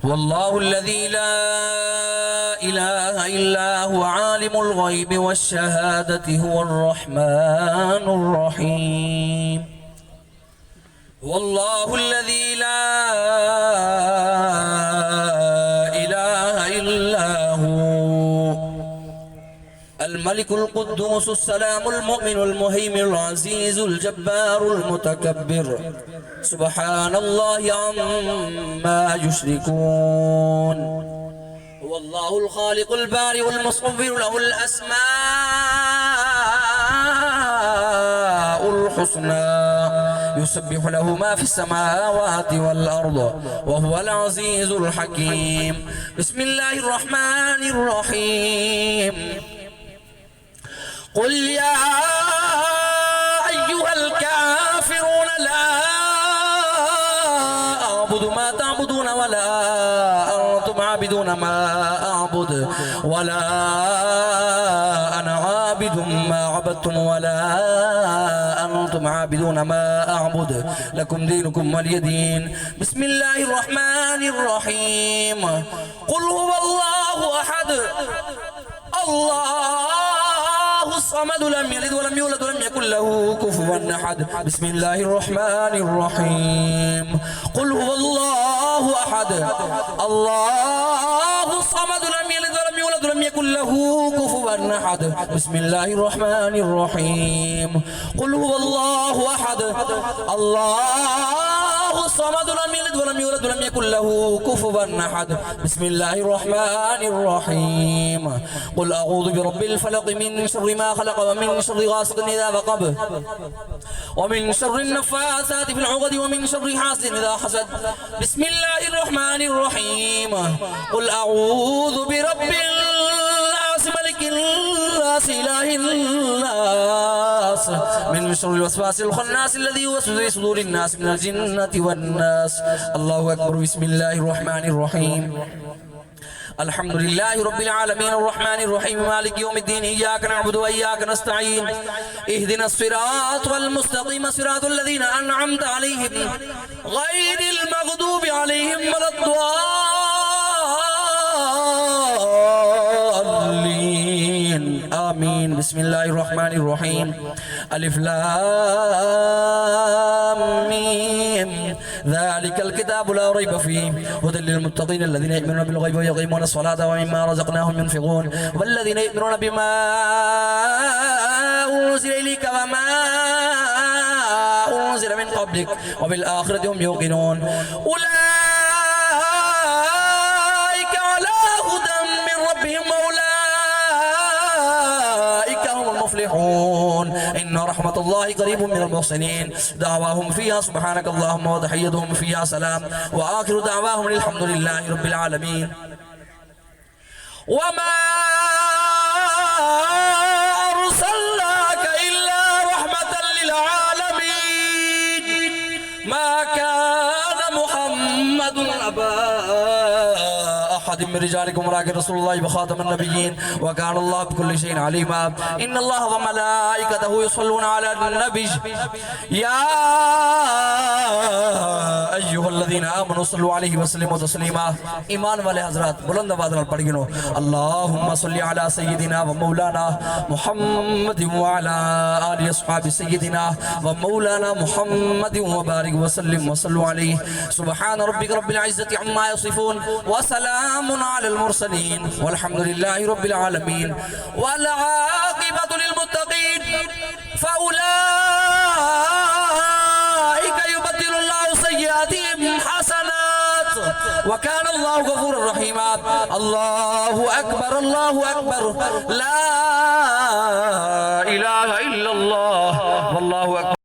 والله الذي لا إله إلا هو عالم الغيب والشهادة هو الرحمن الرحيم. والله الذي لا إله إلا هو الملك القدوس السلام المؤمن المهيمن العزيز الجبار المتكبر سبحان الله عما يشركون. هو الله الخالق البارئ المصور له الأسماء الحسنى يسبح له ما في السماوات والأرض وهو العزيز الحكيم. بسم الله الرحمن الرحيم. قل يا أيها الكافرون لا أعبد ما تعبدون ولا أنتم عابدون ما أعبد ولا أنا عابد ما عبدتم ولا أنتم عابدون ما أعبد لكم دينكم ولي دين. بسم الله الرحمن الرحيم. قل هو الله أحد الله الصمد لم يلد ولم يولد ولم يكن له كفوا أحد. بسم الله الرحمن الرحيم. قل هو الله أحد الله الصمد لم يلد ولم يولد ولم يكن له كفوا أحد. بسم الله الرحمن الرحيم. قل هو الله أحد الله الصمد لم يلد ولم يولد ولم يكن له كفوا أحد. بسم الله الرحمن الرحيم. قل أعوذ برب الفلق من شر ما خلق ومن شر غاسق إذا وقب ومن شر النفاثات في العقد ومن شر حاسد إذا حسد. بسم الله الرحمن الرحيم. قل أعوذ برب الناس ملك الناس إله الناس من شر الوسواس الخناس الذي يوسوس في صدور الناس من الجنة والناس. الله أكبر. بسم الله الرحمن الرحيم. الحمد لله رب العالمين الرحمن الرحيم مالك يوم الدين إياك نعبد وإياك نستعين اهدنا الصراط المستقيم صراط الذين أنعمت عليهم غير المغضوب عليهم ولا الضالين آمين. بسم الله الرحمن الرحيم. ألف لام ميم ذلك الكتاب لا ريب فيه هدى للمتقين الذين يؤمنون بالغيب ويقيمون الصلاة ومما رزقناهم ينفقون والذين يؤمنون بما أنزل إليك وما أنزل من قبلك وبالآخرة هم يوقنون. أولئك على هدى من ربهم وأولئك هم المفلحون. إن رحمة الله قريب من المحسنين. دعواهم فيها سبحانك اللهم وتحيتهم فيها سلام وآخر دعواهم الحمد لله رب العالمين. وما أرسلناك إلا رحمة للعالمين. ما كان محمد أبا أحد من رجالكم ولكن رسول الله وخاتم النبيين وكان الله بكل شيء عليما. إن الله وملائكته يصلون على النبي يا أيها الذين آمنوا صلوا عليه وسلموا تسليما. إيمان والے حضرات بلند آواز نال پڑھو اللهم صل على سيدنا ومولانا محمد وعلى آل أصحاب سيدنا ومولانا محمد وبارك وسلم وصلوا عليه. سبحان ربك رب العزة عما يصفون وسلام على المرسلين والحمد لله رب العالمين والعاقبة للمتقين. فأولئك يبدل الله سيئاتهم حسنات وكان الله غفورا رحيما. الله أكبر الله أكبر لا إله إلا الله والله أكبر.